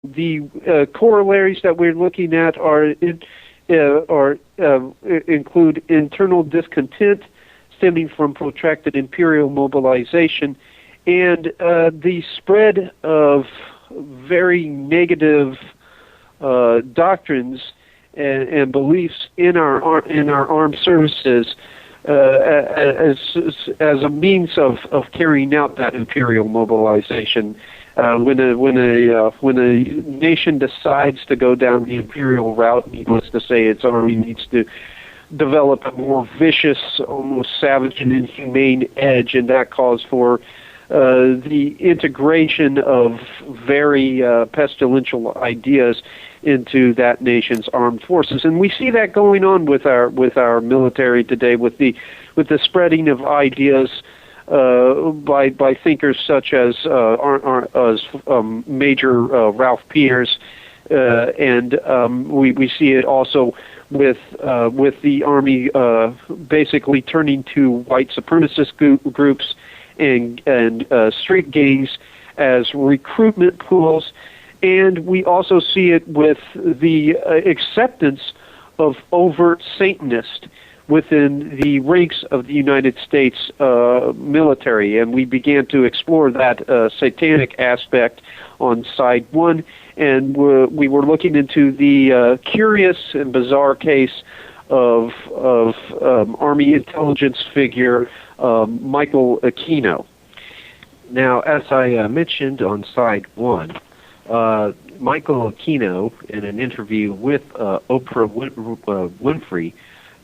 The corollaries that we're looking at include internal discontent stemming from protracted imperial mobilization, and the spread of very negative doctrines and beliefs in our armed services as a means of carrying out that imperial mobilization. When a nation decides to go down the imperial route, needless to say, its army needs to develop a more vicious, almost savage and inhumane edge, and that calls for the integration of very pestilential ideas into that nation's armed forces. And we see that going on with our military today, with the spreading of ideas by thinkers such as Major Ralph Peers, and we see it also with the Army basically turning to white supremacist groups and street gangs as recruitment pools, and we also see it with the acceptance of overt Satanists within the ranks of the United States military, and we began to explore that satanic aspect on side one, and we were looking into the curious and bizarre case of Army intelligence figure Michael Aquino. Now, as I mentioned on side one, Michael Aquino, in an interview with Oprah Winfrey,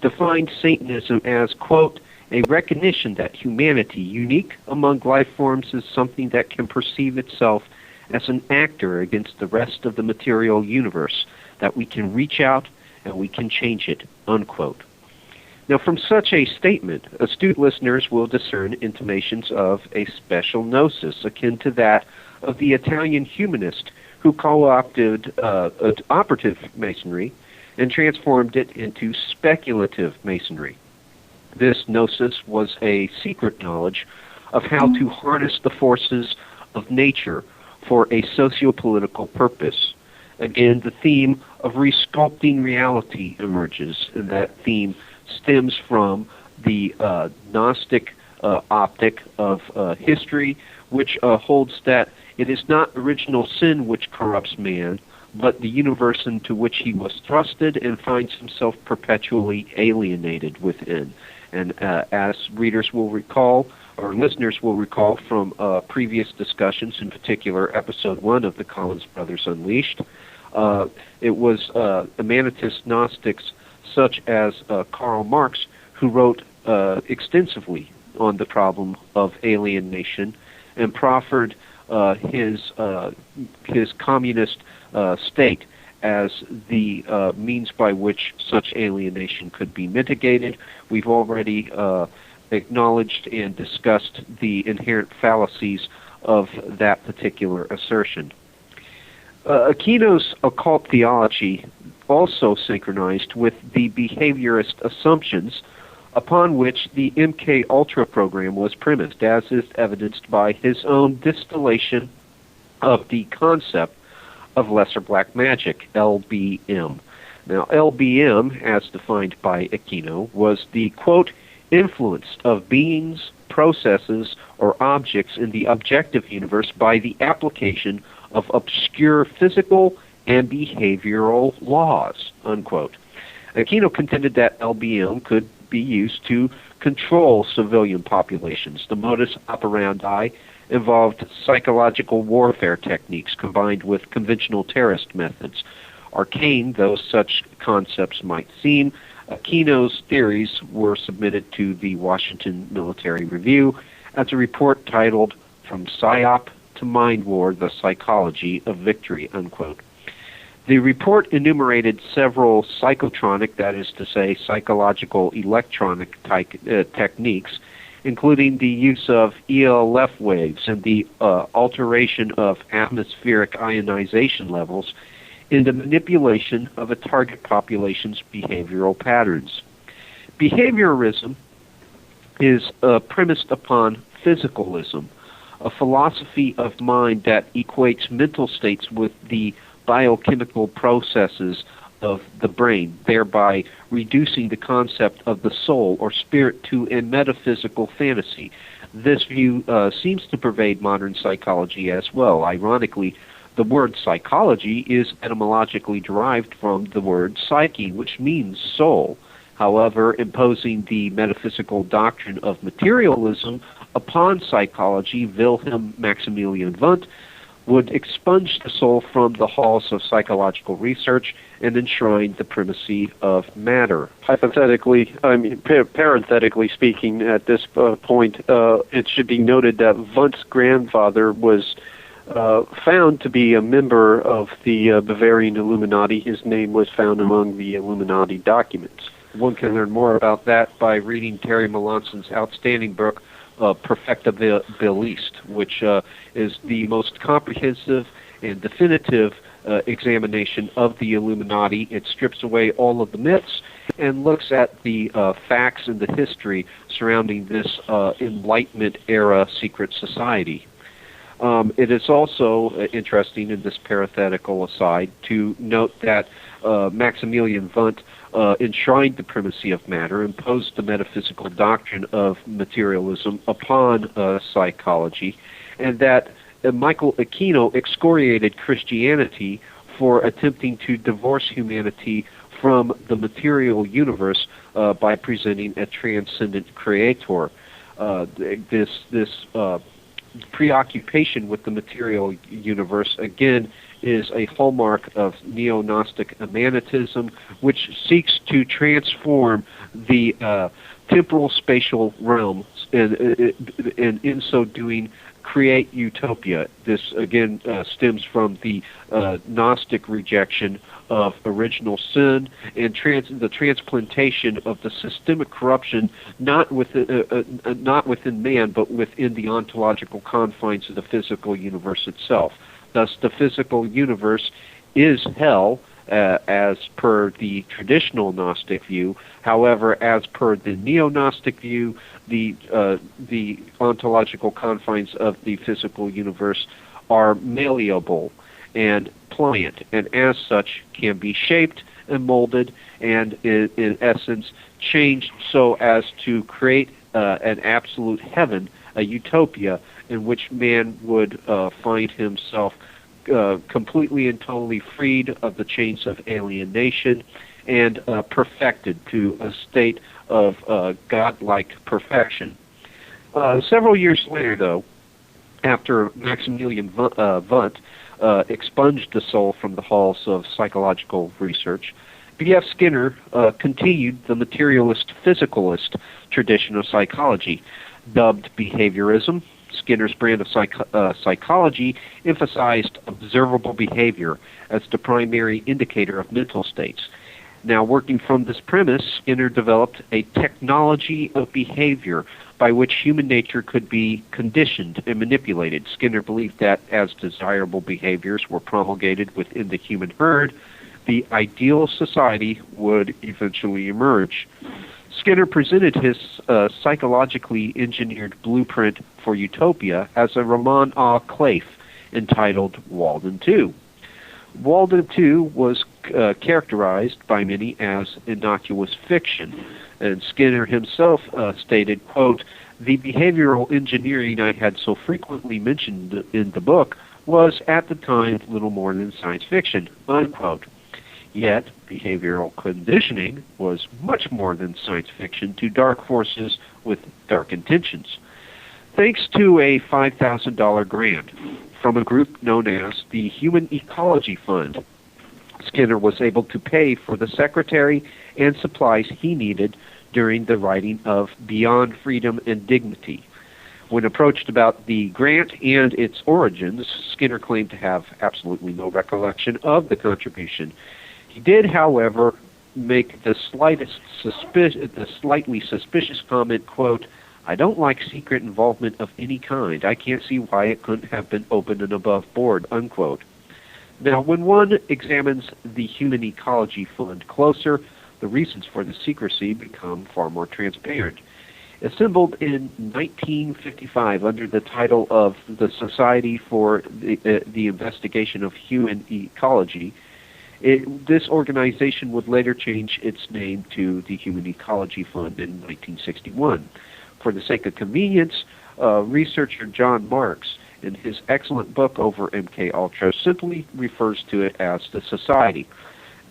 defined Satanism as, quote, a recognition that humanity, unique among life forms, is something that can perceive itself as an actor against the rest of the material universe, that we can reach out and we can change it, unquote. Now, from such a statement, astute listeners will discern intimations of a special gnosis akin to that of the Italian humanist who co-opted operative Masonry and transformed it into speculative Masonry. This gnosis was a secret knowledge of how to harness the forces of nature for a socio-political purpose. Again, the theme of resculpting reality emerges, and that theme stems from the Gnostic optic of history, which holds that it is not original sin which corrupts man, but the universe into which he was thrusted and finds himself perpetually alienated within. And as readers will recall, or listeners will recall from previous discussions, in particular episode 1 of the Collins Brothers Unleashed, it was Emanatist Gnostics such as Karl Marx who wrote extensively on the problem of alienation and proffered his communist state as the means by which such alienation could be mitigated. We've already acknowledged and discussed the inherent fallacies of that particular assertion. Aquino's occult theology also synchronized with the behaviorist assumptions upon which the MK Ultra program was premised, as is evidenced by his own distillation of the concept of lesser black magic, LBM. Now, LBM, as defined by Aquino, was the, quote, influence of beings, processes, or objects in the objective universe by the application of obscure physical and behavioral laws, unquote. Aquino contended that LBM could be used to control civilian populations. The modus operandi involved psychological warfare techniques combined with conventional terrorist methods. Arcane though such concepts might seem, Aquino's theories were submitted to the Washington Military Review as a report titled From PSYOP to MindWar, The Psychology of Victory, unquote. The report enumerated several psychotronic, that is to say, psychological electronic techniques, including the use of ELF waves and the alteration of atmospheric ionization levels in the manipulation of a target population's behavioral patterns. Behaviorism is premised upon physicalism, a philosophy of mind that equates mental states with the biochemical processes of the brain, thereby reducing the concept of the soul or spirit to a metaphysical fantasy. This view seems to pervade modern psychology as well. Ironically, the word psychology is etymologically derived from the word psyche, which means soul. However, imposing the metaphysical doctrine of materialism upon psychology, Wilhelm Maximilian Wundt would expunge the soul from the halls of psychological research and enshrine the primacy of matter. Hypothetically, parenthetically speaking, at this point, it should be noted that Wundt's grandfather was found to be a member of the Bavarian Illuminati. His name was found among the Illuminati documents. One can learn more about that by reading Terry Melanson's outstanding book, Perfectibilist, which is the most comprehensive and definitive examination of the Illuminati. It strips away all of the myths and looks at the facts and the history surrounding this Enlightenment-era secret society. It is also interesting in this parenthetical aside to note that Maximilian Wundt enshrined the primacy of matter, imposed the metaphysical doctrine of materialism upon psychology, and that Michael Aquino excoriated Christianity for attempting to divorce humanity from the material universe by presenting a transcendent creator. This preoccupation with the material universe, again, is a hallmark of neo-Gnostic emanatism, which seeks to transform the temporal spatial realms and in so doing create utopia. This again stems from the Gnostic rejection of original sin and the transplantation of the systemic corruption not within man but within the ontological confines of the physical universe itself. Thus, the physical universe is hell, as per the traditional Gnostic view. However, as per the neo-Gnostic view, the ontological confines of the physical universe are malleable and pliant, and as such can be shaped and molded and, in essence, changed so as to create an absolute heaven, a utopia, in which man would find himself completely and totally freed of the chains of alienation and perfected to a state of godlike perfection. Several years later, though, after Maximilian Wundt expunged the soul from the halls of psychological research, B.F. Skinner continued the materialist physicalist tradition of psychology, dubbed behaviorism. Skinner's brand of psychology emphasized observable behavior as the primary indicator of mental states. Now, working from this premise, Skinner developed a technology of behavior by which human nature could be conditioned and manipulated. Skinner believed that as desirable behaviors were promulgated within the human herd, the ideal society would eventually emerge. Skinner presented his psychologically engineered blueprint for utopia as a roman à claif entitled Walden II. Walden II was characterized by many as innocuous fiction, and Skinner himself stated, quote, "The behavioral engineering I had so frequently mentioned in the book was at the time little more than science fiction," unquote. Yet, behavioral conditioning was much more than science fiction to dark forces with dark intentions. Thanks to a $5,000 grant from a group known as the Human Ecology Fund, Skinner was able to pay for the secretary and supplies he needed during the writing of Beyond Freedom and Dignity. When approached about the grant and its origins, Skinner claimed to have absolutely no recollection of the contribution. He did, however, make the slightly suspicious comment, quote, "I don't like secret involvement of any kind. I can't see why it couldn't have been open and above board," unquote. Now, when one examines the Human Ecology Fund closer, the reasons for the secrecy become far more transparent. Assembled in 1955 under the title of the Society for the Investigation of Human Ecology, this organization would later change its name to the Human Ecology Fund in 1961. For the sake of convenience, researcher John Marks, in his excellent book over MKUltra, simply refers to it as the Society.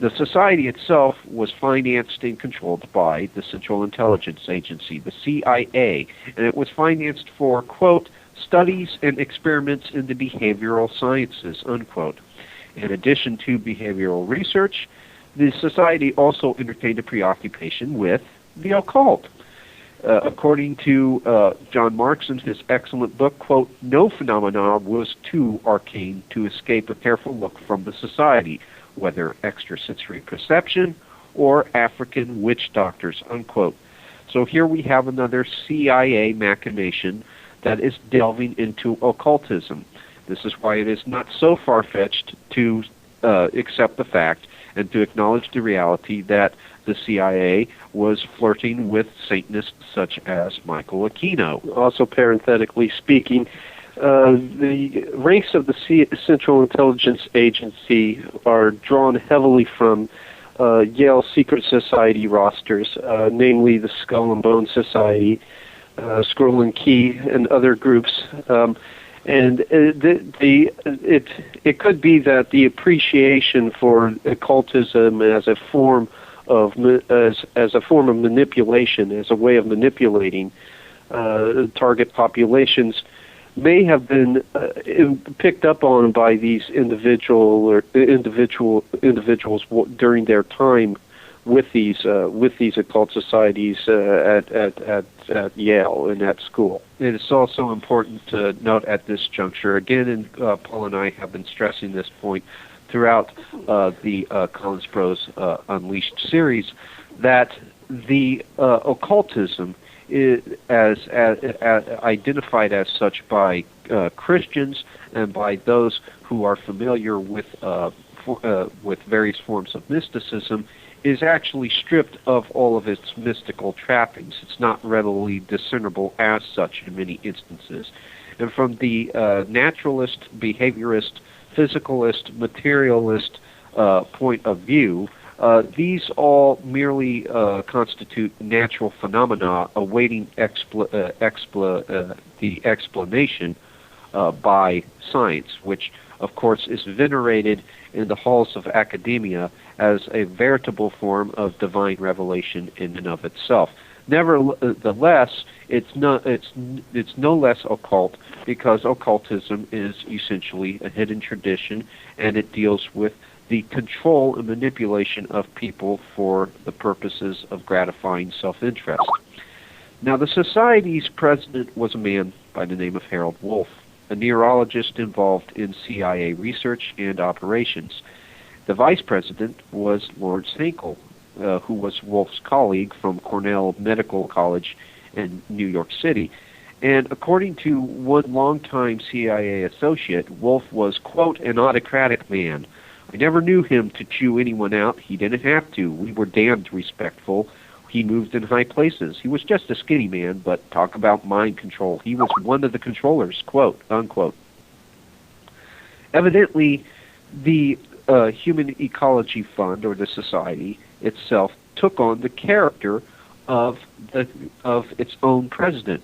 The Society itself was financed and controlled by the Central Intelligence Agency, the CIA, and it was financed for, quote, studies and experiments in the behavioral sciences, unquote. In addition to behavioral research, the Society also entertained a preoccupation with the occult. According to John Marks in his excellent book, quote, no phenomena was too arcane to escape a careful look from the Society, whether extrasensory perception or African witch doctors, unquote. So here we have another CIA machination that is delving into occultism. This is why it is not so far-fetched to accept the fact and to acknowledge the reality that the CIA was flirting with Satanists such as Michael Aquino. Also, parenthetically speaking, the ranks of the Central Intelligence Agency are drawn heavily from Yale Secret Society rosters, namely the Skull and Bone Society, Scroll and Key, and other groups. And it could be that the appreciation for occultism as a form of manipulation, as a way of manipulating target populations, may have been picked up on by these individuals during their time with these occult societies at Yale and at school. It is also important to note at this juncture, again, and Paul and I have been stressing this point throughout the Collins Prose Unleashed series, that the occultism is as identified as such by Christians and by those who are familiar with various forms of mysticism, is actually stripped of all of its mystical trappings. It's not readily discernible as such in many instances. And from the naturalist, behaviorist, physicalist, materialist point of view, these all merely constitute natural phenomena awaiting the explanation by science, which, of course, is venerated in the halls of academia as a veritable form of divine revelation in and of itself. Nevertheless, it's no less occult, because occultism is essentially a hidden tradition, and it deals with the control and manipulation of people for the purposes of gratifying self-interest. Now, the Society's president was a man by the name of Harold Wolff, a neurologist involved in CIA research and operations. The vice president was Lawrence Hankel, who was Wolff's colleague from Cornell Medical College in New York City. And according to one longtime CIA associate, Wolff was, quote, an autocratic man. I never knew him to chew anyone out. He didn't have to. We were damned respectful. He moved in high places. He was just a skinny man, but talk about mind control. He was one of the controllers, quote, unquote. Evidently, the Human Ecology Fund, or the Society itself, took on the character of its own president.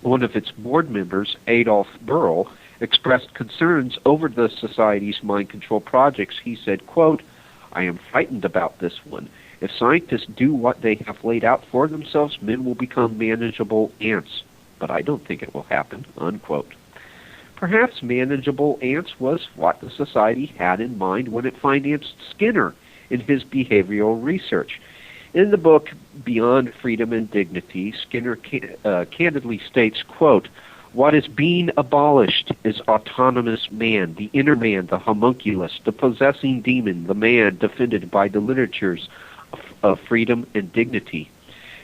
One of its board members, Adolf Burl, expressed concerns over the Society's mind control projects. He said, quote, I am frightened about this one. If scientists do what they have laid out for themselves, men will become manageable ants. But I don't think it will happen, unquote. Perhaps manageable ants was what the Society had in mind when it financed Skinner in his behavioral research. In the book Beyond Freedom and Dignity, Skinner candidly states, quote, what is being abolished is autonomous man, the inner man, the homunculus, the possessing demon, the man defended by the literatures of freedom and dignity.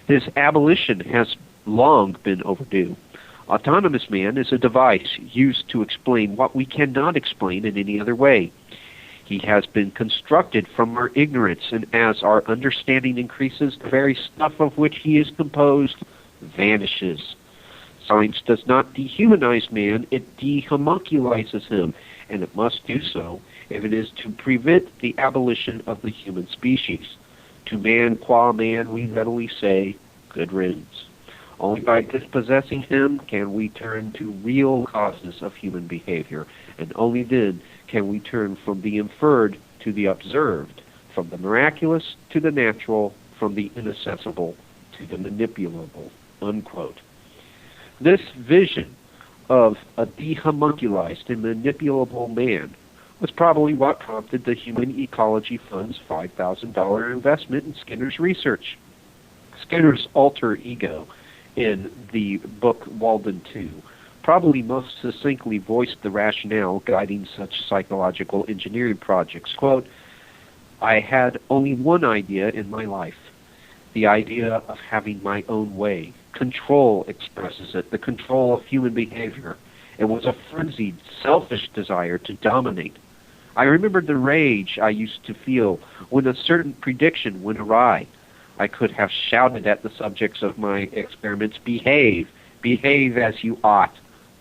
His abolition has long been overdue. Autonomous man is a device used to explain what we cannot explain in any other way. He has been constructed from our ignorance, and as our understanding increases, the very stuff of which he is composed vanishes. Science does not dehumanize man, it dehomunculizes him, and it must do so if it is to prevent the abolition of the human species. To man qua man we readily say, good riddance. Only by dispossessing him can we turn to real causes of human behavior, and only then can we turn from the inferred to the observed, from the miraculous to the natural, from the inaccessible to the manipulable." Unquote. This vision of a dehomunculized and manipulable man was probably what prompted the Human Ecology Fund's $5,000 investment in Skinner's research. Skinner's alter ego in the book Walden 2 probably most succinctly voiced the rationale guiding such psychological engineering projects. Quote, "I had only one idea in my life, the idea of having my own way. Control expresses it, the control of human behavior. It was a frenzied, selfish desire to dominate. I remembered the rage I used to feel when a certain prediction went awry. I could have shouted at the subjects of my experiments, behave as you ought,"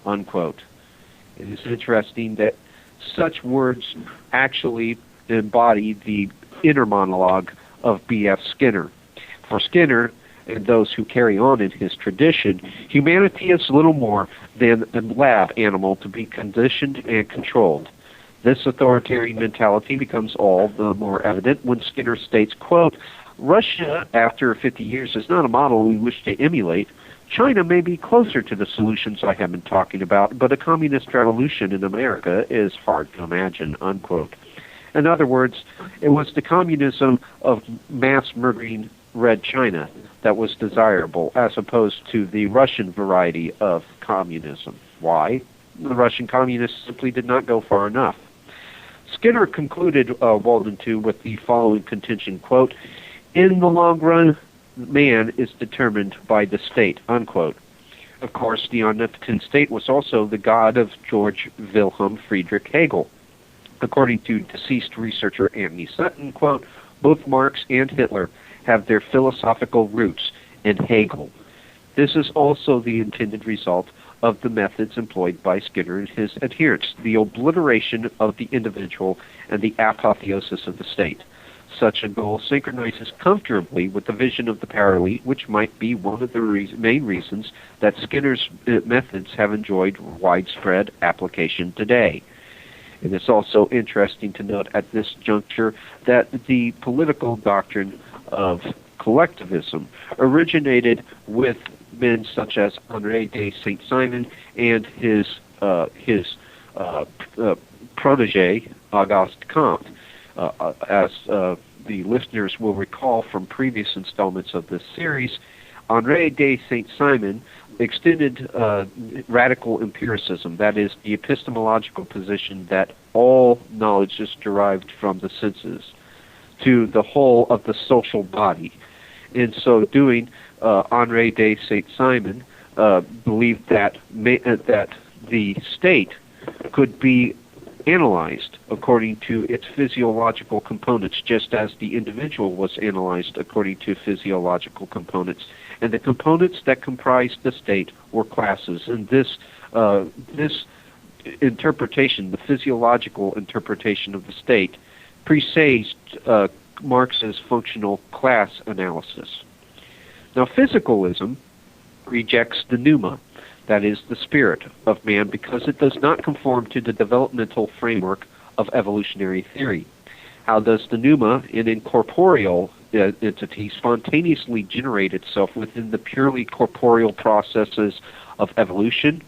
unquote. It is interesting that such words actually embody the inner monologue of B.F. Skinner. For Skinner, and those who carry on in his tradition, humanity is little more than a lab animal to be conditioned and controlled. This authoritarian mentality becomes all the more evident when Skinner states, quote, "Russia, after 50 years, is not a model we wish to emulate. China may be closer to the solutions I have been talking about, but a communist revolution in America is hard to imagine," unquote. In other words, it was the communism of mass murdering Red China that was desirable, as opposed to the Russian variety of communism. Why? The Russian communists simply did not go far enough. Skinner concluded Walden 2 with the following contention, quote, "In the long run, man is determined by the state," unquote. Of course, the omnipotent state was also the god of George Wilhelm Friedrich Hegel. According to deceased researcher Anthony Sutton, quote, "Both Marx and Hitler have their philosophical roots in Hegel. This is also the intended result of the methods employed by Skinner and his adherents, the obliteration of the individual and the apotheosis of the state. Such a goal synchronizes comfortably with the vision of the power elite, which might be one of the main reasons that Skinner's methods have enjoyed widespread application today." It is also interesting to note at this juncture that the political doctrine of collectivism originated with men such as Henri de Saint-Simon and his protege, Auguste Comte. As the listeners will recall from previous installments of this series, Henri de Saint-Simon extended radical empiricism, that is, the epistemological position that all knowledge is derived from the senses, to the whole of the social body. In so doing, Henri de Saint-Simon believed that the state could be analyzed according to its physiological components, just as the individual was analyzed according to physiological components. And the components that comprised the state were classes. And this interpretation, the physiological interpretation of the state, presaged Marx's functional class analysis. Now, physicalism rejects the pneuma, that is, the spirit of man, because it does not conform to the developmental framework of evolutionary theory. How does the pneuma, an incorporeal entity, spontaneously generate itself within the purely corporeal processes of evolution?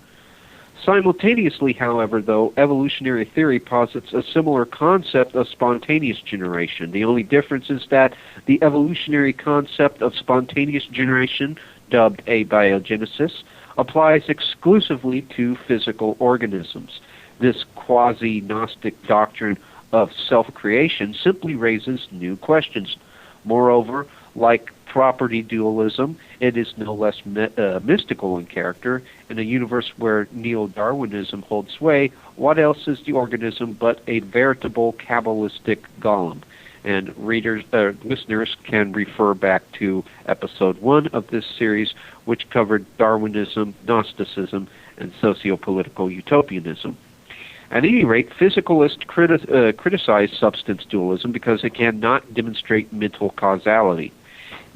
Simultaneously, however, though, evolutionary theory posits a similar concept of spontaneous generation. The only difference is that the evolutionary concept of spontaneous generation, dubbed abiogenesis, applies exclusively to physical organisms. This quasi-Gnostic doctrine of self-creation simply raises new questions. Moreover, like property dualism, it is no less mystical in character. In a universe where neo-Darwinism holds sway, what else is the organism but a veritable Kabbalistic golem? And listeners can refer back to episode 1 of this series, which covered Darwinism, Gnosticism, and socio-political utopianism. At any rate, physicalists criticize substance dualism because it cannot demonstrate mental causality.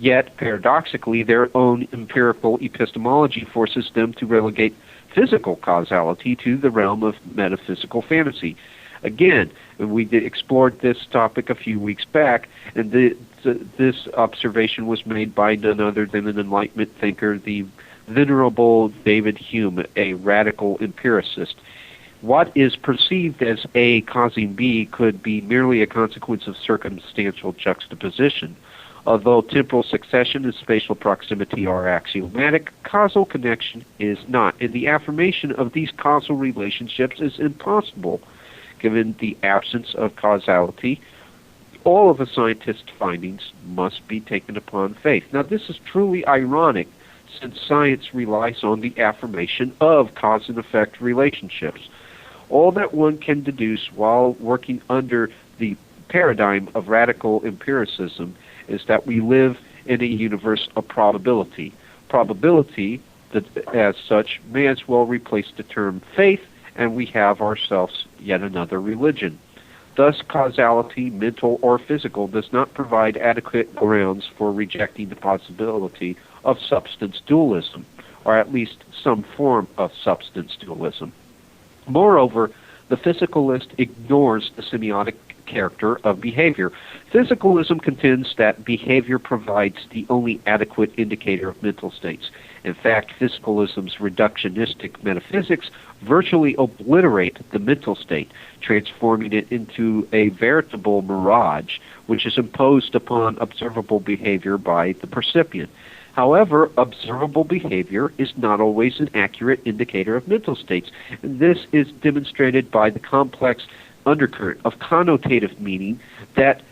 Yet, paradoxically, their own empirical epistemology forces them to relegate physical causality to the realm of metaphysical fantasy. Again, we explored this topic a few weeks back, and this observation was made by none other than an Enlightenment thinker, the venerable David Hume, a radical empiricist. What is perceived as A causing B could be merely a consequence of circumstantial juxtaposition. Although temporal succession and spatial proximity are axiomatic, causal connection is not, and the affirmation of these causal relationships is impossible. Given the absence of causality, all of a scientist's findings must be taken upon faith. Now, this is truly ironic, since science relies on the affirmation of cause and effect relationships. All that one can deduce while working under the paradigm of radical empiricism is that we live in a universe of probability. Probability, as such, may as well replace the term faith, and we have ourselves yet another religion. Thus, causality, mental or physical, does not provide adequate grounds for rejecting the possibility of substance dualism, or at least some form of substance dualism. Moreover, the physicalist ignores the semiotic character of behavior. Physicalism contends that behavior provides the only adequate indicator of mental states. In fact, physicalism's reductionistic metaphysics virtually obliterate the mental state, transforming it into a veritable mirage, which is imposed upon observable behavior by the percipient. However, observable behavior is not always an accurate indicator of mental states, and this is demonstrated by the complex undercurrent of connotative meaning that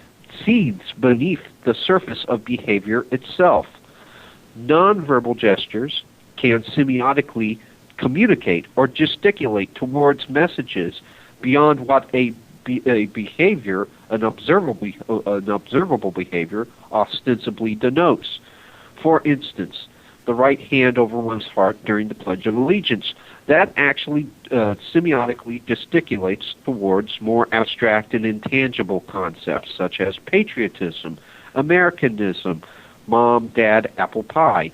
seethes beneath the surface of behavior itself. Nonverbal gestures can semiotically communicate or gesticulate towards messages beyond what an observable behavior ostensibly denotes. For instance, the right hand over one's heart during the Pledge of Allegiance. That actually semiotically gesticulates towards more abstract and intangible concepts such as patriotism, Americanism, mom, dad, apple pie.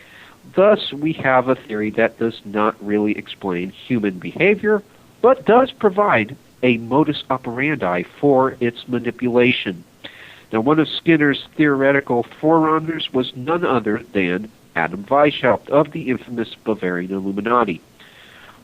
Thus, we have a theory that does not really explain human behavior, but does provide a modus operandi for its manipulation. Now, one of Skinner's theoretical forerunners was none other than Adam Weishaupt of the infamous Bavarian Illuminati.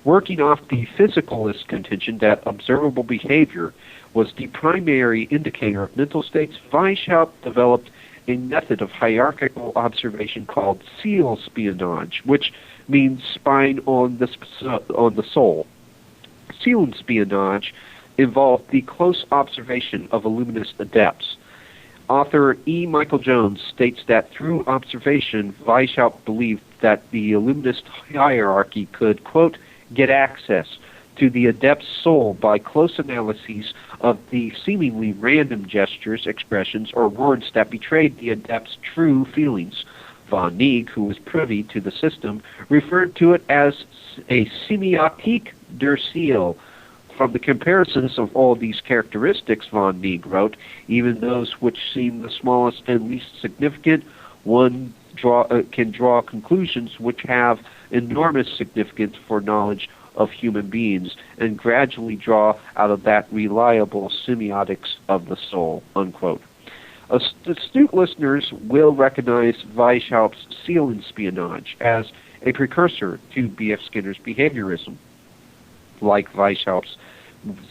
Working off the physicalist contention that observable behavior was the primary indicator of mental states, Weishaupt developed a method of hierarchical observation called Seelenspionage, which means spying on the soul. Seelenspionage involved the close observation of illuminist adepts. Author E. Michael Jones states that through observation, Weishaupt believed that the illuminist hierarchy could, quote, get access to the adept's soul by close analyses of the seemingly random gestures, expressions, or words that betrayed the adept's true feelings. Von Neig, who was privy to the system, referred to it as a semiotique der Seele. From the comparisons of all these characteristics, Von Neig wrote, even those which seem the smallest and least significant, one can draw conclusions which have enormous significance for knowledge of human beings, and gradually draw out of that reliable semiotics of the soul, unquote. Astute listeners will recognize Weishaupt's Seelenspionage as a precursor to B.F. Skinner's behaviorism. Like Weishaupt's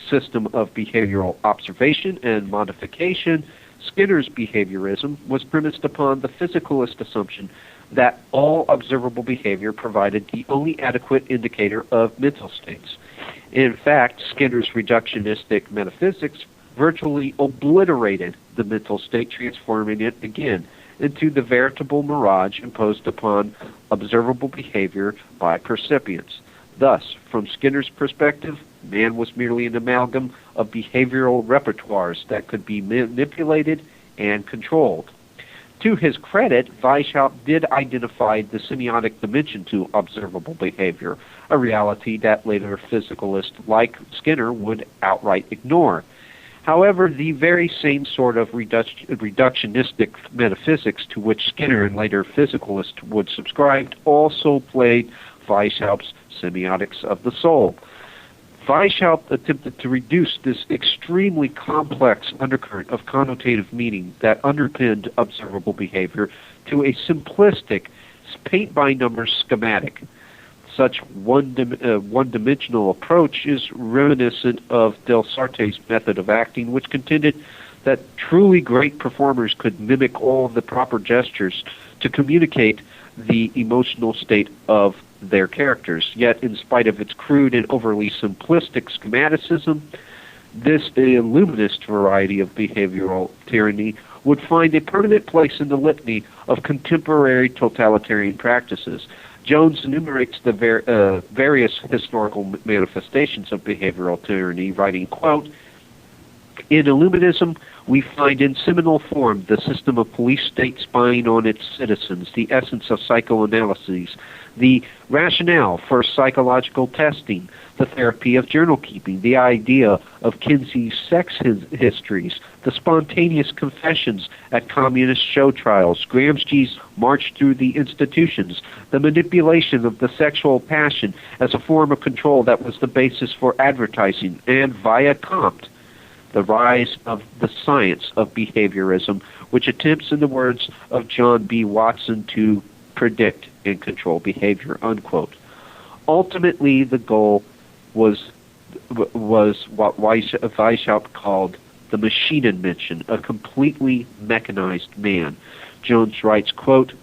system of behavioral observation and modification, Skinner's behaviorism was premised upon the physicalist assumption that all observable behavior provided the only adequate indicator of mental states. In fact, Skinner's reductionistic metaphysics virtually obliterated the mental state, transforming it again into the veritable mirage imposed upon observable behavior by percipients. Thus, from Skinner's perspective, man was merely an amalgam of behavioral repertoires that could be manipulated and controlled. To his credit, Weishaupt did identify the semiotic dimension to observable behavior, a reality that later physicalists like Skinner would outright ignore. However, the very same sort of reductionistic metaphysics to which Skinner and later physicalists would subscribe also played Weishaupt's semiotics of the soul. Weishaupt attempted to reduce this extremely complex undercurrent of connotative meaning that underpinned observable behavior to a simplistic, paint-by-numbers schematic. Such one-dimensional approach is reminiscent of Del Sarte's method of acting, which contended that truly great performers could mimic all the proper gestures to communicate the emotional state of their characters. Yet, in spite of its crude and overly simplistic schematicism, this illuminist variety of behavioral tyranny would find a permanent place in the litany of contemporary totalitarian practices. Jones enumerates the various historical manifestations of behavioral tyranny, writing, quote, "In Illuminism, we find in seminal form the system of police-state spying on its citizens, the essence of psychoanalyses, the rationale for psychological testing, the therapy of journal-keeping, the idea of Kinsey's sex histories, the spontaneous confessions at communist show trials, Gramsci's march through the institutions, the manipulation of the sexual passion as a form of control that was the basis for advertising, and via Comte, the rise of the science of behaviorism, which attempts, in the words of John B. Watson, to predict and control behavior," unquote. Ultimately, the goal was what Weishaupt called the Maschinenmenschen, a completely mechanized man. Jones writes, quote,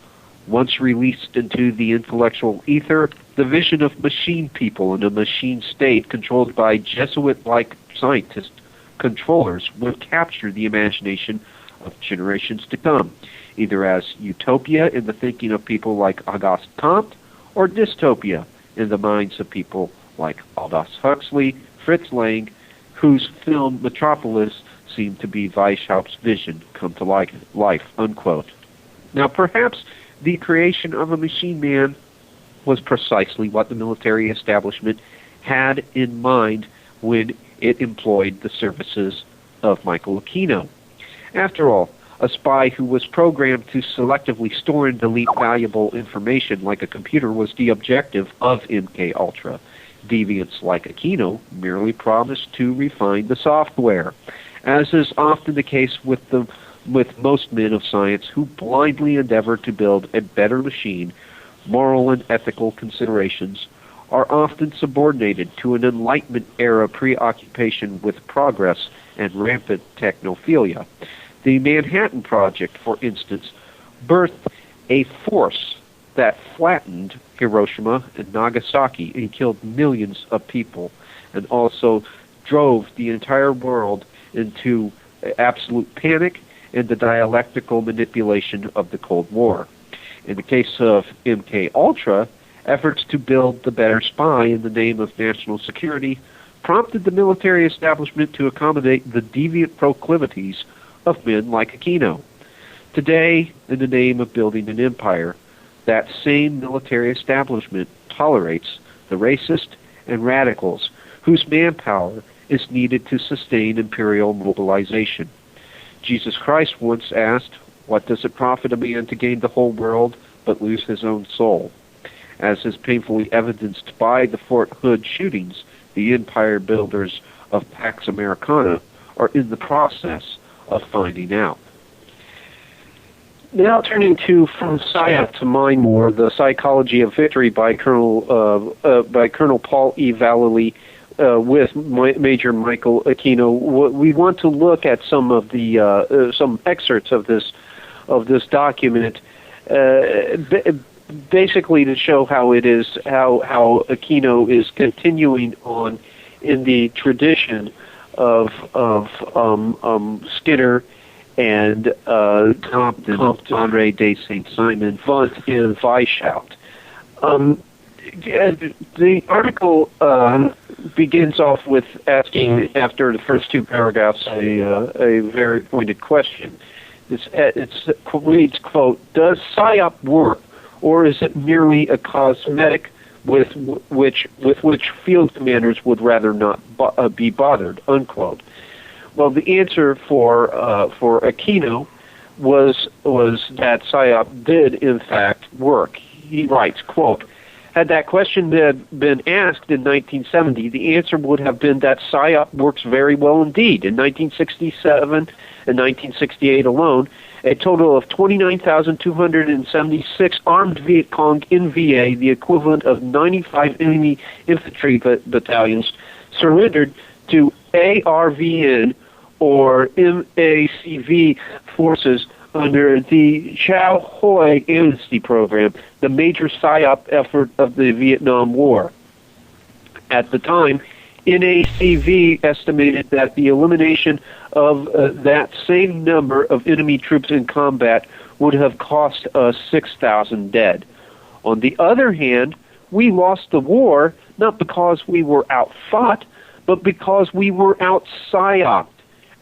"Once released into the intellectual ether, the vision of machine people in a machine state controlled by Jesuit-like scientist controllers would capture the imagination of generations to come, either as utopia in the thinking of people like Auguste Comte, or dystopia in the minds of people like Aldous Huxley, Fritz Lang, whose film Metropolis seemed to be Weishaupt's vision come to life," unquote. Now, perhaps the creation of a machine man was precisely what the military establishment had in mind when it employed the services of Michael Aquino. After all, a spy who was programmed to selectively store and delete valuable information like a computer was the objective of MKUltra. Deviants like Aquino merely promised to refine the software, as is often the case with most men of science who blindly endeavor to build a better machine. Moral and ethical considerations are often subordinated to an Enlightenment-era preoccupation with progress and rampant technophilia. The Manhattan Project, for instance, birthed a force that flattened Hiroshima and Nagasaki and killed millions of people, and also drove the entire world into absolute panic and the dialectical manipulation of the Cold War. In the case of MKUltra, efforts to build the better spy in the name of national security prompted the military establishment to accommodate the deviant proclivities of men like Aquino. Today, in the name of building an empire, that same military establishment tolerates the racist and radicals whose manpower is needed to sustain imperial mobilization. Jesus Christ once asked, "What does it profit a man to gain the whole world but lose his own soul?" As is painfully evidenced by the Fort Hood shootings, the empire builders of Pax Americana are in the process of finding out. Now turning to From Psyop to MindWar, The Psychology of Victory by Colonel Paul E. Vallely with Major Michael Aquino. We want to look at some of the some excerpts of this document, basically to show how Aquino is continuing on in the tradition of Skinner and Comte, Henri de Saint-Simon, Wundt, and Weishaupt. The article begins off with asking, after the first two paragraphs, a very pointed question. It reads, quote, "Does PSYOP work, or is it merely a cosmetic with which field commanders would rather not be bothered?" Unquote. Well, the answer for Aquino was that PSYOP did in fact work. He writes, quote, "Had that question been asked in 1970, the answer would have been that PSYOP works very well indeed. In 1967 and 1968 alone, a total of 29,276 armed Viet Cong in VA, the equivalent of 95 enemy infantry battalions, surrendered to ARVN or MACV forces under the Chow Hoi Amnesty Program, the major PSYOP effort of the Vietnam War. At the time, NACV estimated that the elimination of that same number of enemy troops in combat would have cost us 6,000 dead. On the other hand, we lost the war not because we were outfought, but because we were out-PSYOPed.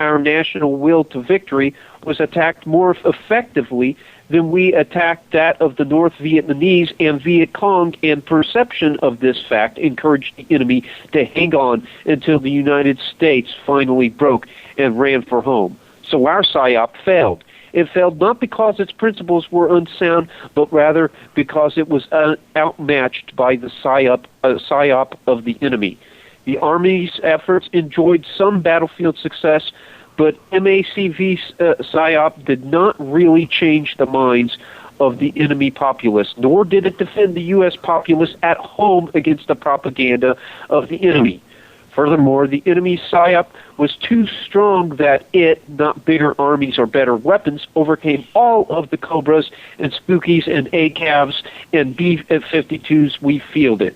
Our national will to victory was attacked more effectively than we attacked that of the North Vietnamese and Viet Cong, and perception of this fact encouraged the enemy to hang on until the United States finally broke and ran for home. So our PSYOP failed. It failed not because its principles were unsound, but rather because it was outmatched by the PSYOP of the enemy. The Army's efforts enjoyed some battlefield success, but MACV's PSYOP did not really change the minds of the enemy populace, nor did it defend the U.S. populace at home against the propaganda of the enemy. Furthermore, the enemy's PSYOP was too strong that it, not bigger armies or better weapons, overcame all of the Cobras and Spookies and ACAVs and B-52s we fielded.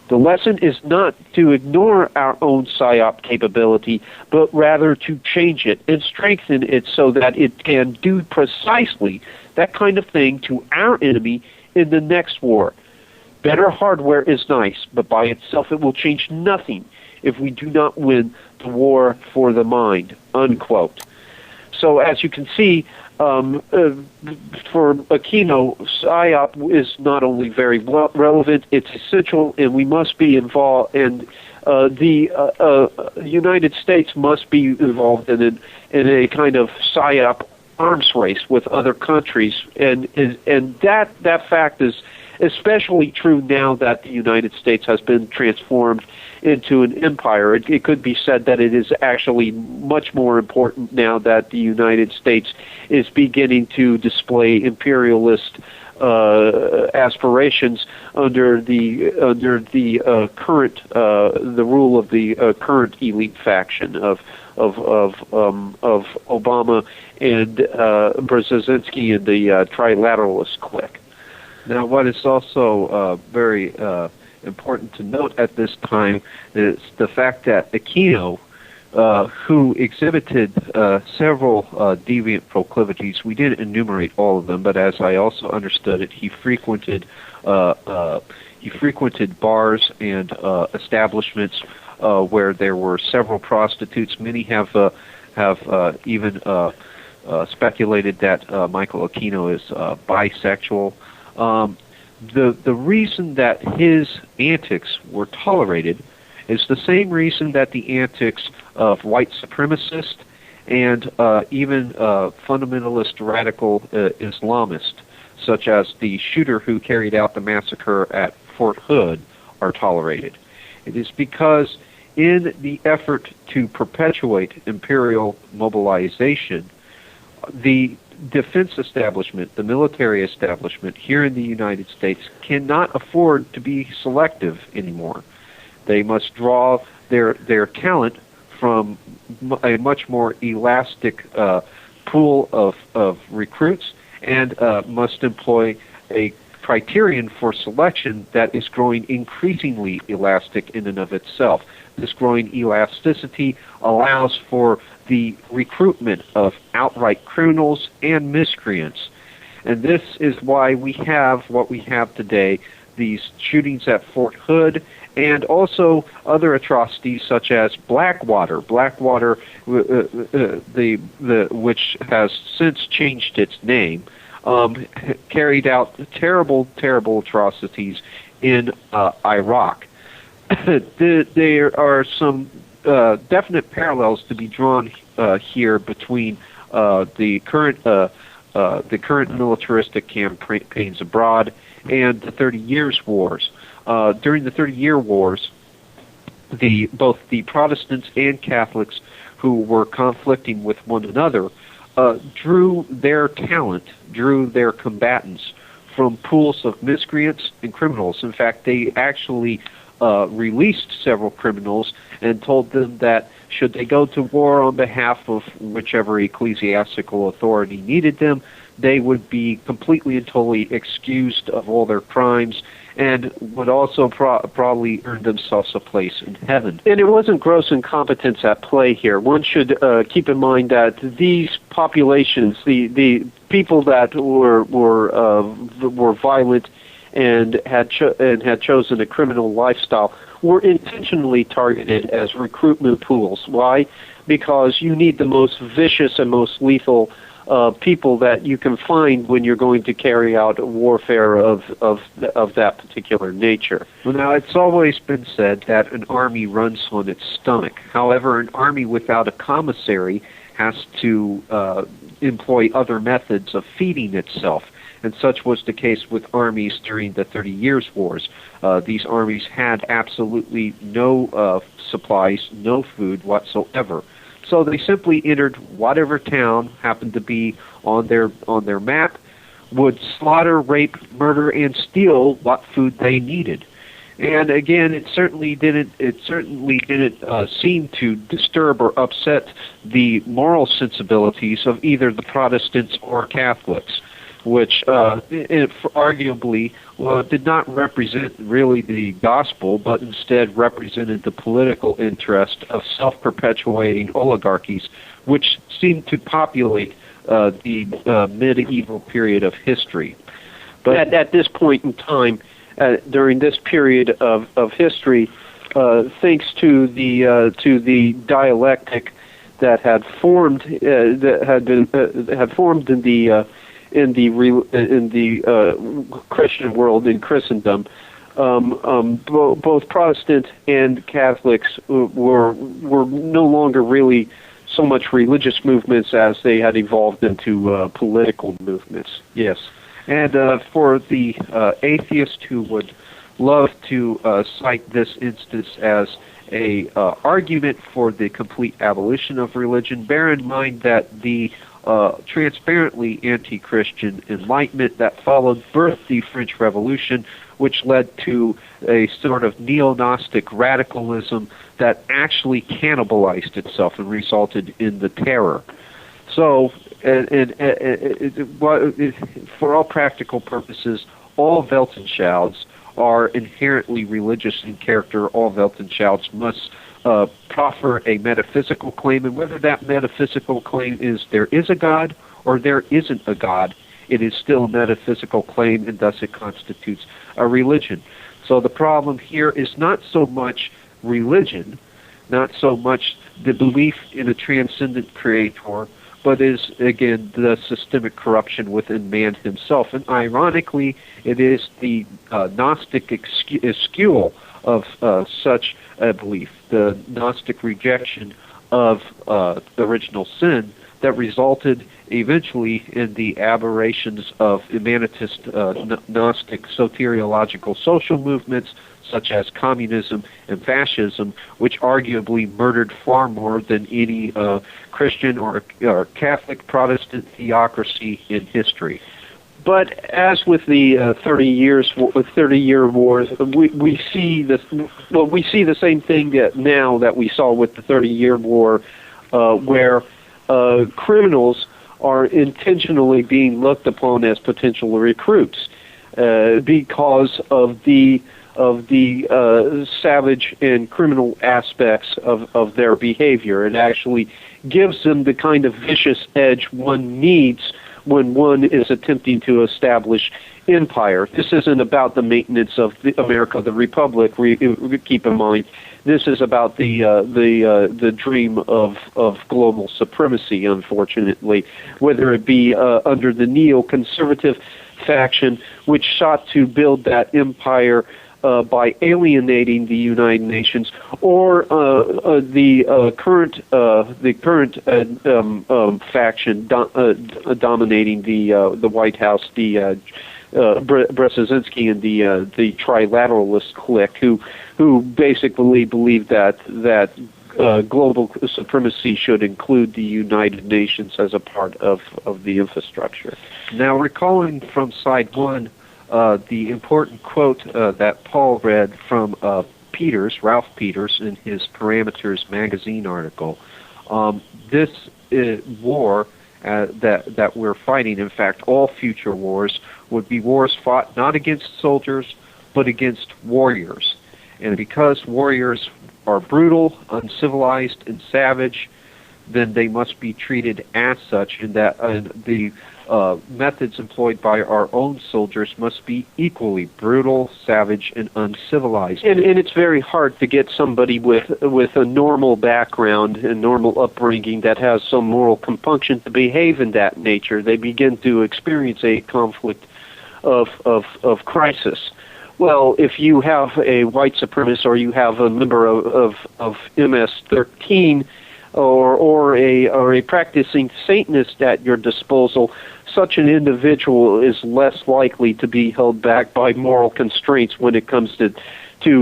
The lesson is not to ignore our own PSYOP capability, but rather to change it and strengthen it so that it can do precisely that kind of thing to our enemy in the next war. Better hardware is nice, but by itself it will change nothing if we do not win the war for the mind." Unquote. So as you can see, for Aquino, PSYOP is not only very relevant, it's essential, and we must be involved, and the United States must be involved in a kind of PSYOP arms race with other countries, and that fact is especially true now that the United States has been transformed into an empire. It could be said that it is actually much more important now that the United States is beginning to display imperialist aspirations under the current the rule of the current elite faction of Obama and Brzezinski and the trilateralist clique. Now, what is also very important to note at this time is the fact that Aquino, who exhibited several deviant proclivities, we didn't enumerate all of them, but as I also understood it, he frequented bars and establishments where there were several prostitutes. Many have even speculated that Michael Aquino is bisexual. The reason that his antics were tolerated is the same reason that the antics of white supremacists and even fundamentalist radical Islamists, such as the shooter who carried out the massacre at Fort Hood, are tolerated. It is because in the effort to perpetuate imperial mobilization, the defense establishment, the military establishment here in the United States cannot afford to be selective anymore. They must draw their talent from a much more elastic pool of recruits, and must employ a criterion for selection that is growing increasingly elastic in and of itself. This growing elasticity allows for the recruitment of outright criminals and miscreants. And this is why we have what we have today, these shootings at Fort Hood and also other atrocities such as Blackwater. Blackwater, which has since changed its name, carried out terrible, terrible atrocities in Iraq. There are some definite parallels to be drawn here between the current militaristic campaigns abroad and the 30 Years' Wars. During the 30-Year Wars, both the Protestants and Catholics who were conflicting with one another drew their talent, drew their combatants from pools of miscreants and criminals. In fact, they actually released several criminals and told them that should they go to war on behalf of whichever ecclesiastical authority needed them, they would be completely and totally excused of all their crimes and would also probably earn themselves a place in heaven. And it wasn't gross incompetence at play here. One should keep in mind that these populations, the people that were violent and had chosen a criminal lifestyle, were intentionally targeted as recruitment pools. Why? Because you need the most vicious and most lethal people that you can find when you're going to carry out a warfare of that particular nature. Well, now, it's always been said that an army runs on its stomach. However, an army without a commissary has to employ other methods of feeding itself, and such was the case with armies during the 30 Years' Wars. These armies had absolutely no supplies, no food whatsoever. So they simply entered whatever town happened to be on their map, would slaughter, rape, murder, and steal what food they needed. And again, it certainly didn't seem to disturb or upset the moral sensibilities of either the Protestants or Catholics, which arguably did not represent really the gospel, but instead represented the political interest of self-perpetuating oligarchies, which seemed to populate the medieval period of history. But at this point in time, during this period of history, thanks to the dialectic that had formed had formed in the Christian world, in Christendom, both Protestant and Catholics were no longer really so much religious movements as they had evolved into political movements. Yes, and for the atheist who would love to cite this instance as a argument for the complete abolition of religion, bear in mind that the transparently anti-Christian Enlightenment that followed birthed the French Revolution, which led to a sort of neo-Gnostic radicalism that actually cannibalized itself and resulted in the terror. So, for all practical purposes, all Weltanschauds are inherently religious in character. All Weltanschauds must proffer a metaphysical claim, and whether that metaphysical claim is there is a God or there isn't a God, it is still a metaphysical claim, and thus it constitutes a religion. So the problem here is not so much religion, not so much the belief in a transcendent creator, but is, again, the systemic corruption within man himself. And ironically, it is the Gnostic eschew of such a belief, the Gnostic rejection of original sin, that resulted eventually in the aberrations of humanist Gnostic soteriological social movements such as communism and fascism, which arguably murdered far more than any Christian or Catholic Protestant theocracy in history. But as with the 30 Year Wars, we see this. Well, we see the same thing now that we saw with the 30-Year War, where criminals are intentionally being looked upon as potential recruits because of the savage and criminal aspects of their behavior. It actually gives them the kind of vicious edge one needs when one is attempting to establish empire. This isn't about the maintenance of America, the Republic. Keep in mind, this is about the dream of global supremacy. Unfortunately, whether it be under the neoconservative faction, which sought to build that empire by alienating the United Nations, or the current faction dominating the White House, the Brzezinski and the trilateralist clique, who basically believe that global supremacy should include the United Nations as a part of the infrastructure. Now, recalling from side one the important quote that Paul read from Ralph Peters, in his Parameters magazine article, this war that we're fighting, in fact, all future wars, would be wars fought not against soldiers, but against warriors. And because warriors are brutal, uncivilized, and savage, then they must be treated as such, and that the methods employed by our own soldiers must be equally brutal, savage, and uncivilized. And it's very hard to get somebody with a normal background and normal upbringing that has some moral compunction to behave in that nature. They begin to experience a conflict of crisis. Well, if you have a white supremacist, or you have a member of MS-13, or a practicing Satanist at your disposal, such an individual is less likely to be held back by moral constraints when it comes to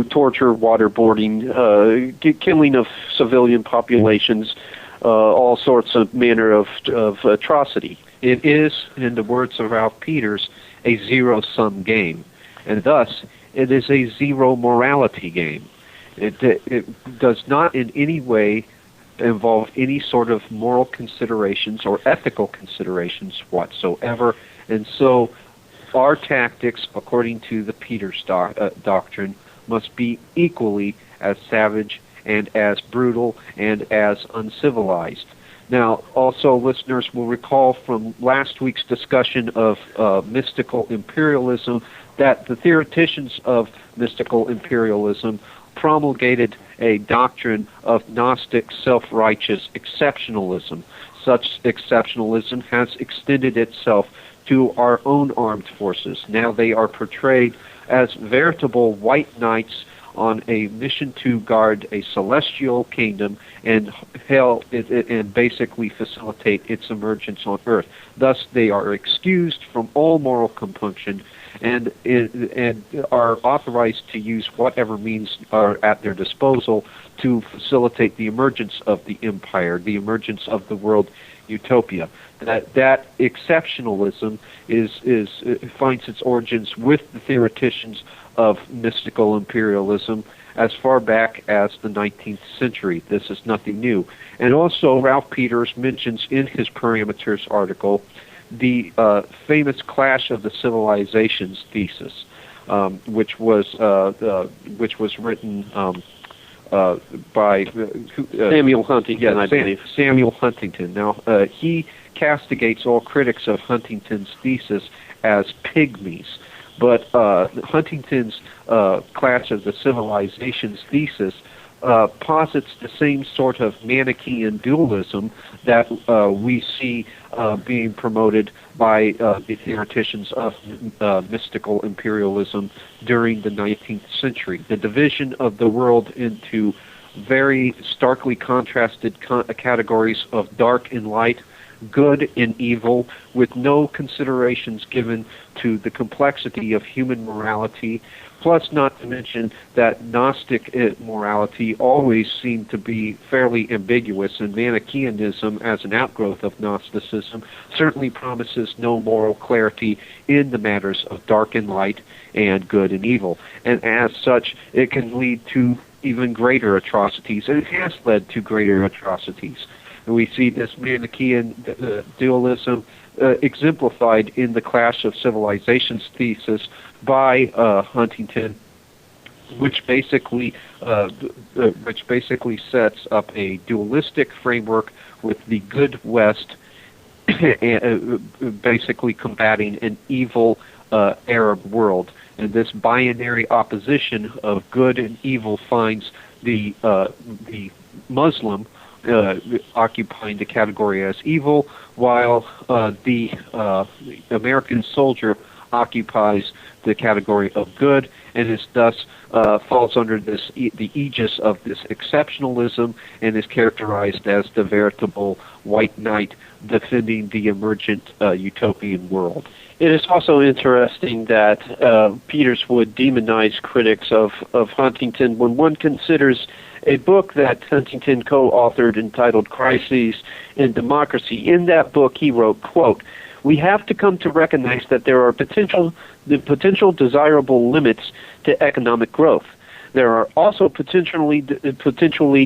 torture, waterboarding, killing of civilian populations, all sorts of manner of atrocity. It is, in the words of Ralph Peters, a zero-sum game, and thus it is a zero morality game. It does not in any way involve any sort of moral considerations or ethical considerations whatsoever, and so our tactics, according to the Peters doctrine, must be equally as savage and as brutal and as uncivilized. Now, also, listeners will recall from last week's discussion of mystical imperialism that the theoreticians of mystical imperialism promulgated a doctrine of Gnostic self-righteous exceptionalism. Such exceptionalism has extended itself to our own armed forces. Now they are portrayed as veritable white knights on a mission to guard a celestial kingdom and and basically facilitate its emergence on Earth. Thus, they are excused from all moral compunction and are authorized to use whatever means are at their disposal to facilitate the emergence of the empire, the emergence of the world utopia. That exceptionalism finds its origins with the theoreticians of mystical imperialism as far back as the 19th century. This is nothing new. And also, Ralph Peters mentions in his Parameters article the famous Clash of the Civilizations thesis, which was written by Samuel Huntington, I believe. Samuel Huntington. Now, he castigates all critics of Huntington's thesis as pygmies. But Huntington's Clash of the Civilizations thesis posits the same sort of Manichaean dualism that we see being promoted by the theoreticians of mystical imperialism during the 19th century. The division of the world into very starkly contrasted categories of dark and light, good and evil, with no considerations given to the complexity of human morality, plus not to mention that Gnostic morality always seemed to be fairly ambiguous, and Manichaeanism, as an outgrowth of Gnosticism, certainly promises no moral clarity in the matters of dark and light and good and evil. And as such, it can lead to even greater atrocities, and it has led to greater atrocities. And we see this Manichaean dualism exemplified in the Clash of Civilizations thesis by Huntington, which basically sets up a dualistic framework with the good West basically combating an evil Arab world. And this binary opposition of good and evil finds the Muslim occupying the category as evil, while the American soldier occupies the category of good, and is thus falls under the aegis of this exceptionalism, and is characterized as the veritable white knight defending the emergent utopian world. It is also interesting that Peters would demonize critics of Huntington when one considers a book that Huntington co-authored entitled Crises in Democracy. In that book, he wrote, quote, "We have to come to recognize that there are potential desirable limits to economic growth. There are also potentially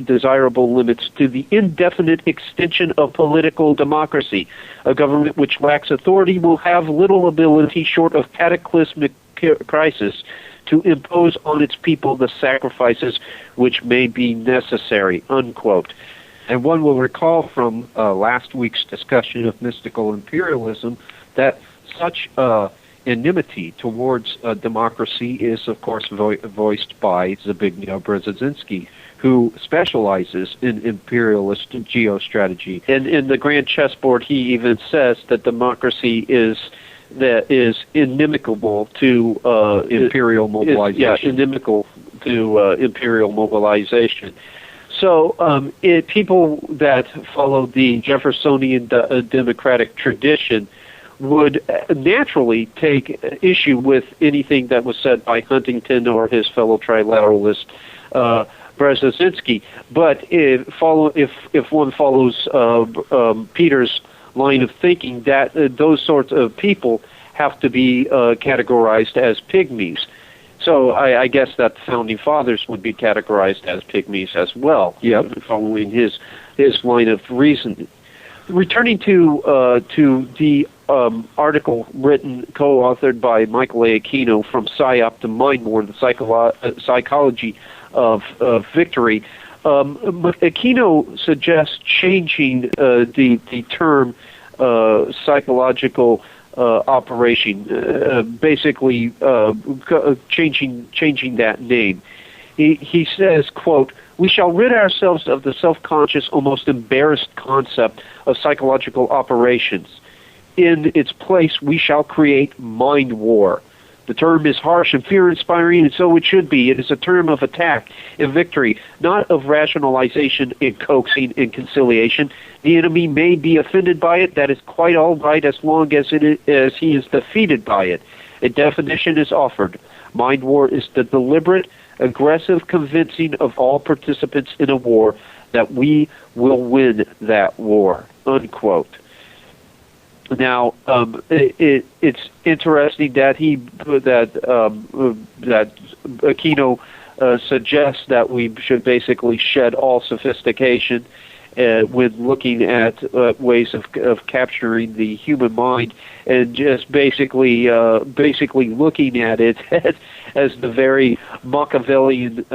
desirable limits to the indefinite extension of political democracy. A government which lacks authority will have little ability, short of cataclysmic crisis, to impose on its people the sacrifices which may be necessary," unquote. And one will recall from last week's discussion of mystical imperialism that such enmity towards democracy is, of course, voiced by Zbigniew Brzezinski, who specializes in imperialist geostrategy. And in the Grand Chessboard, he even says that democracy is inimical to imperial mobilization. Inimical to imperial mobilization. So people that follow the Jeffersonian democratic tradition would naturally take issue with anything that was said by Huntington or his fellow trilateralist Brzezinski. But if one follows Peter's line of thinking, that those sorts of people have to be categorized as pygmies. So I guess that the Founding Fathers would be categorized as pygmies as well, following his line of reasoning. Returning to the article written, co-authored by Michael A. Aquino, From PSYOP to MindWar, the psychology of victory, Aquino suggests changing the term psychological operation, basically changing that name. He says, quote, "We shall rid ourselves of the self-conscious, almost embarrassed concept of psychological operations. In its place, we shall create mind war. The term is harsh and fear-inspiring, and so it should be. It is a term of attack and victory, not of rationalization and coaxing and conciliation. The enemy may be offended by it. That is quite all right as long as he is defeated by it. A definition is offered. Mind war is the deliberate, aggressive convincing of all participants in a war that we will win that war," unquote. Now, it's interesting that that Aquino suggests that we should basically shed all sophistication when looking at ways of capturing the human mind, and just basically looking at it as the very Machiavellian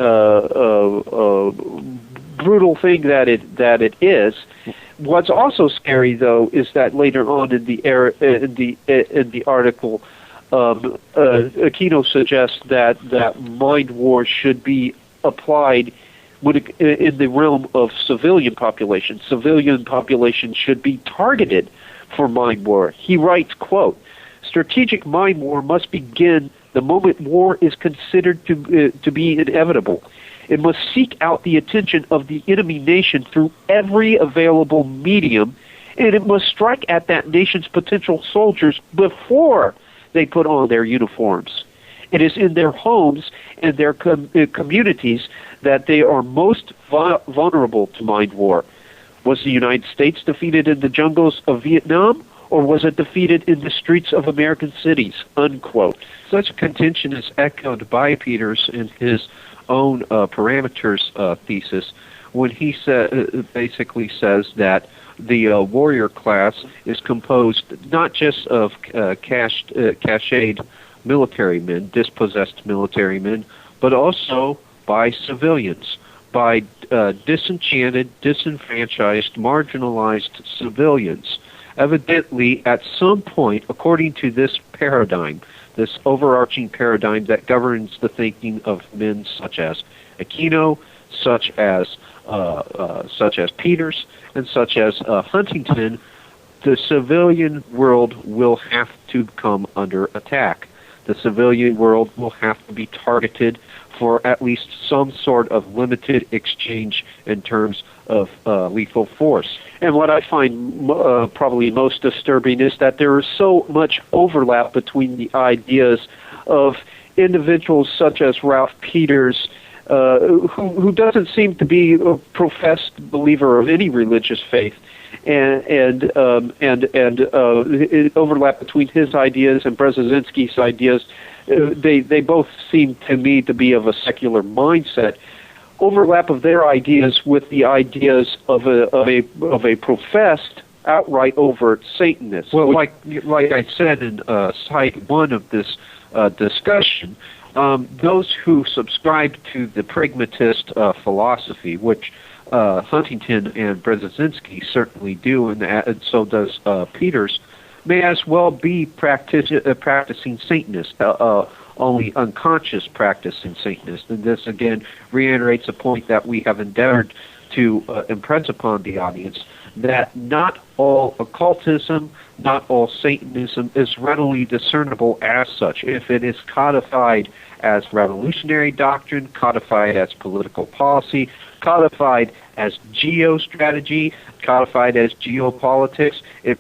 brutal thing that it is. What's also scary, though, is that later on in the article, Aquino suggests that mind war should be applied in the realm of civilian population. Civilian population should be targeted for mind war. He writes, quote, "Strategic mind war must begin the moment war is considered to be inevitable. It must seek out the attention of the enemy nation through every available medium, and it must strike at that nation's potential soldiers before they put on their uniforms. It is in their homes and their communities that they are most vulnerable to mind war. Was the United States defeated in the jungles of Vietnam, or was it defeated in the streets of American cities?" Unquote. Such contention is echoed by Peters in his own parameters thesis, when he basically says that the warrior class is composed not just of cached military men, dispossessed military men, but also by civilians, by disenchanted, disenfranchised, marginalized civilians, Evidently, at some point, according to this paradigm, this overarching paradigm that governs the thinking of men such as Aquino, such as Peters, and such as Huntington, the civilian world will have to come under attack. The civilian world will have to be targeted for at least some sort of limited exchange in terms of lethal force. And what I find probably most disturbing is that there is so much overlap between the ideas of individuals such as Ralph Peters, who doesn't seem to be a professed believer of any religious faith, and overlap between his ideas and Brzezinski's ideas. They both seem to me to be of a secular mindset. Overlap of their ideas with the ideas of a professed, outright overt Satanist. Well, like I said in side one of this discussion, those who subscribe to the pragmatist philosophy, which Huntington and Brzezinski certainly do, and so does Peters, may as well be practicing Satanists, only unconscious practicing Satanists. And this, again, reiterates a point that we have endeavored to impress upon the audience, that not all occultism, not all Satanism is readily discernible as such. If it is codified as revolutionary doctrine, codified as political policy, codified as geostrategy, codified as geopolitics, it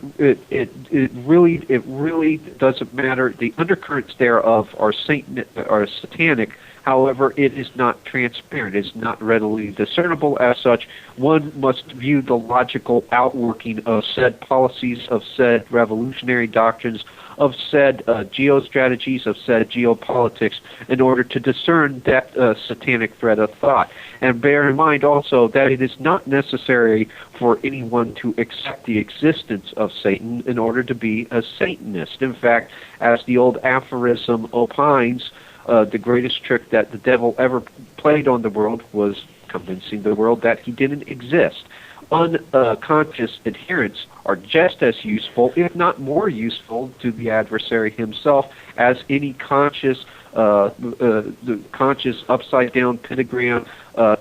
really doesn't matter. The undercurrents thereof are satanic. However, it is not transparent. It's not readily discernible as such. One must view the logical outworking of said policies, of said revolutionary doctrines, of said geostrategies, of said geopolitics, in order to discern that satanic thread of thought. And bear in mind also that it is not necessary for anyone to accept the existence of Satan in order to be a Satanist. In fact, as the old aphorism opines, the greatest trick that the devil ever played on the world was convincing the world that he didn't exist. Unconscious adherents are just as useful, if not more useful, to the adversary himself as any conscious upside-down pentagram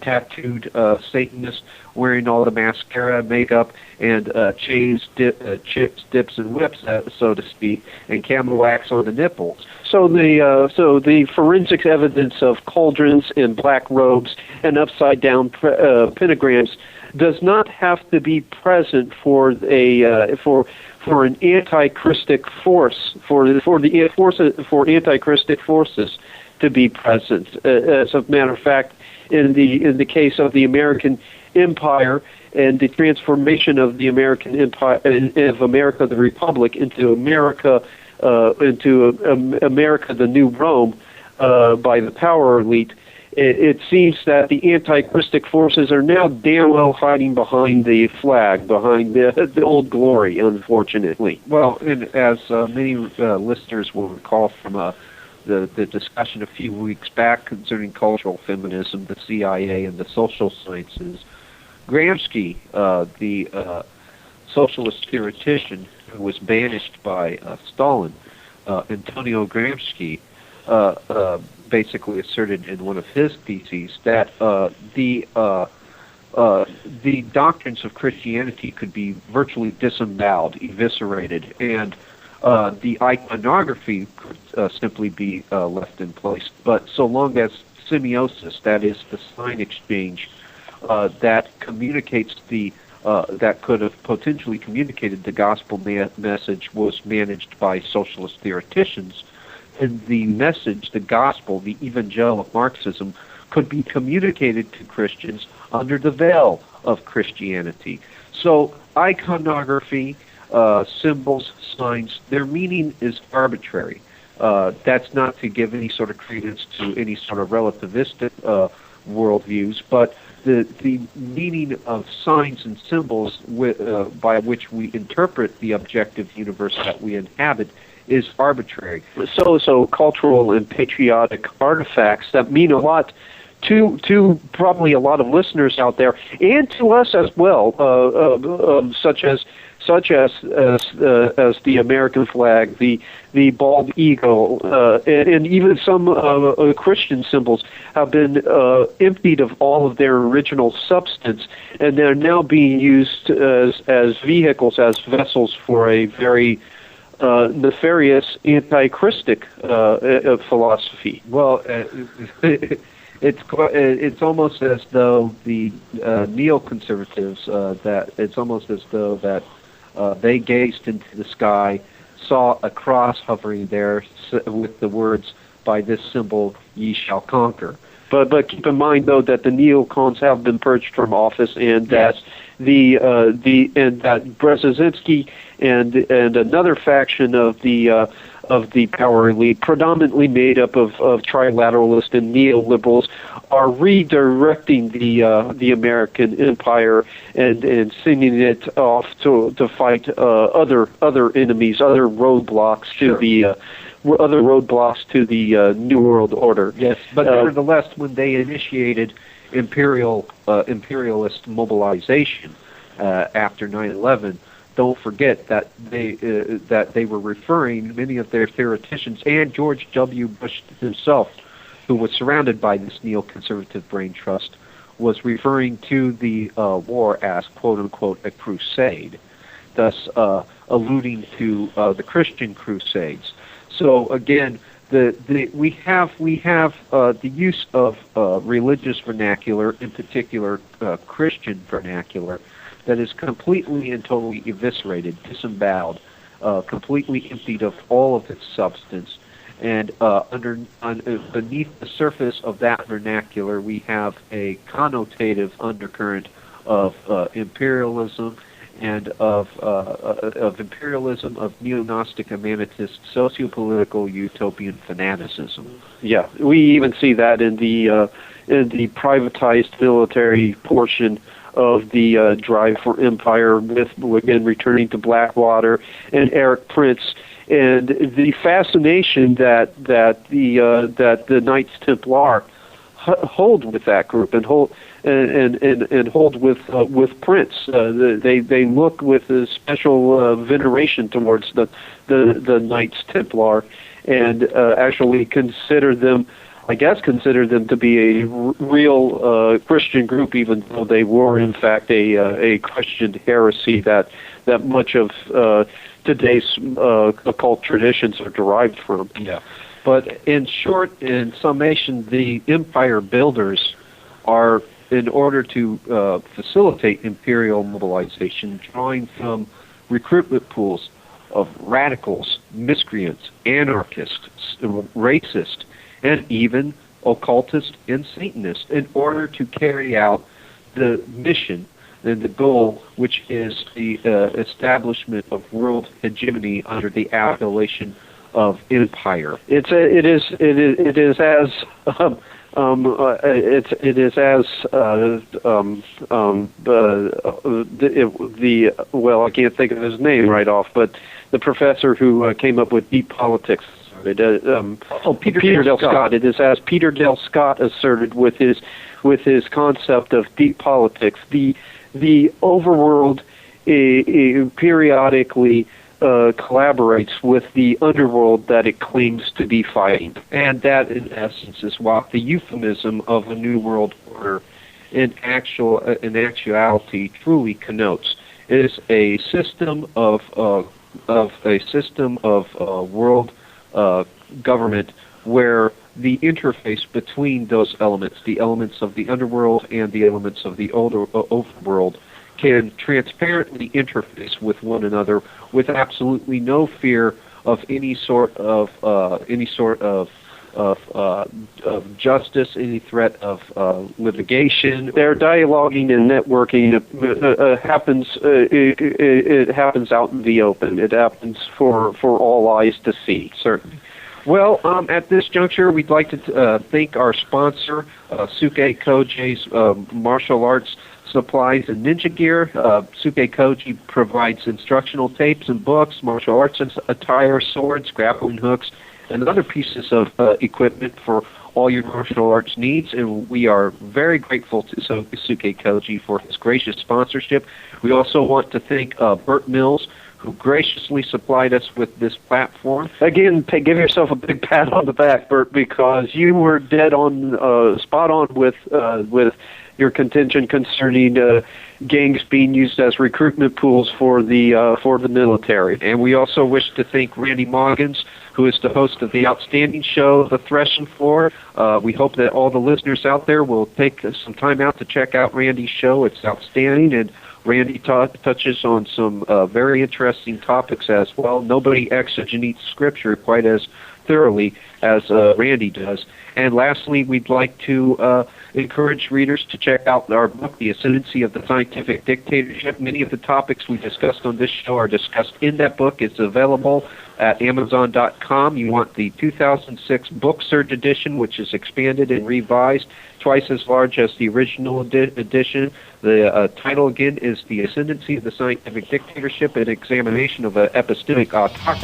tattooed Satanist wearing all the mascara, makeup, and chains, chips, dips, and whips, so to speak, and camo wax on the nipples. So the forensic evidence of cauldrons and black robes and upside-down pentagrams does not have to be present for an anti-Christic force, for anti-Christic forces to be present. As a matter of fact, in the case of the American Empire and the transformation of the American Empire, of America the Republic, into America the New Rome by the power elite, it seems that the anti-Christic forces are now damn well hiding behind the flag, behind the old glory, unfortunately. Well, and as many listeners will recall from the discussion a few weeks back concerning cultural feminism, the CIA, and the social sciences, Gramsci, the socialist theoretician who was banished by Stalin, Antonio Gramsci, basically asserted in one of his theses that the doctrines of Christianity could be virtually disemboweled, eviscerated, and the iconography could simply be left in place. But so long as semiosis, that is the sign exchange, that communicates that could have potentially communicated the gospel message, was managed by socialist theoreticians, and the message, the gospel, the evangel of Marxism, could be communicated to Christians under the veil of Christianity. So iconography, symbols, signs, their meaning is arbitrary. That's not to give any sort of credence to any sort of relativistic worldviews, but the meaning of signs and symbols by which we interpret the objective universe that we inhabit is arbitrary. So cultural and patriotic artifacts that mean a lot to probably a lot of listeners out there, and to us as well, such as such as the American flag, the bald eagle, and even some Christian symbols have been emptied of all of their original substance, and they're now being used as vehicles, as vessels for a very nefarious anti-Christic philosophy. Well, it's almost as though the neoconservatives that they gazed into the sky, saw a cross hovering there with the words, "By this symbol ye shall conquer." But keep in mind though that the neocons have been purged from office, and that that Brzezinski and another faction of the power elite, predominantly made up of trilateralists and neoliberals, are redirecting the American empire and sending it off to fight other enemies, other roadblocks to the New World Order. Yes, but nevertheless, when they initiated imperialist mobilization after 9/11. Don't forget that they were referring, many of their theoreticians and George W. Bush himself, who was surrounded by this neoconservative brain trust, was referring to the war as "quote unquote" a crusade, thus alluding to the Christian Crusades. So again, we have the use of religious vernacular, in particular Christian vernacular, that is completely and totally eviscerated, disemboweled, completely emptied of all of its substance. And beneath the surface of that vernacular, we have a connotative undercurrent of imperialism and of neo-Gnostic, Humanist, socio-political, utopian fanaticism. Yeah, we even see that in the privatized military portion of the drive for empire, with again returning to Blackwater and Eric Prince, and the fascination that the Knights Templar hold with that group and hold with Prince. They look with a special veneration towards the Knights Templar, and actually consider them to be a real Christian group, even though they were in fact a Christian heresy that much of today's occult traditions are derived from. Yeah. But in short, in summation, the empire builders are, in order to facilitate imperial mobilization, drawing from recruitment pools of radicals, miscreants, anarchists, racists, and even occultists and Satanists, in order to carry out the mission and the goal, which is the establishment of world hegemony under the appellation of empire. It is as I can't think of his name right off, but the professor who came up with deep politics. Peter Dale Scott. It is as Peter Dale Scott asserted with his concept of deep politics. The overworld periodically collaborates with the underworld that it claims to be fighting, and that, in essence, is what the euphemism of a new world order in actuality truly connotes. It is a system of world government where the interface between those elements, the elements of the underworld and the elements of the overworld, can transparently interface with one another with absolutely no fear of any sort of justice, any threat of litigation. Their dialoguing and networking it happens out in the open. It happens for all eyes to see. Certainly. Well, at this juncture, we'd like to thank our sponsor, Suke Koji's martial arts supplies and ninja gear. Suke Koji provides instructional tapes and books, martial arts attire, swords, grappling hooks, and other pieces of equipment for all your martial arts needs, and we are very grateful to Sosuke Koji for his gracious sponsorship. We also want to thank Burt Mills, who graciously supplied us with this platform. Again, give yourself a big pat on the back, Bert, because you were dead on, spot on with your contention concerning gangs being used as recruitment pools for the military. And we also wish to thank Randy Moggins, who is the host of the outstanding show, The Threshing Floor. We hope that all the listeners out there will take some time out to check out Randy's show. It's outstanding, and Randy touches on some very interesting topics as well. Nobody exegetes Scripture quite as thoroughly as Randy does. And lastly, we'd like to encourage readers to check out our book, The Ascendancy of the Scientific Dictatorship. Many of the topics we discussed on this show are discussed in that book. It's available at Amazon.com. You want the 2006 Book Surge edition, which is expanded and revised, twice as large as the original edition. The title, again, is The Ascendancy of the Scientific Dictatorship, an examination of epistemic autocracy.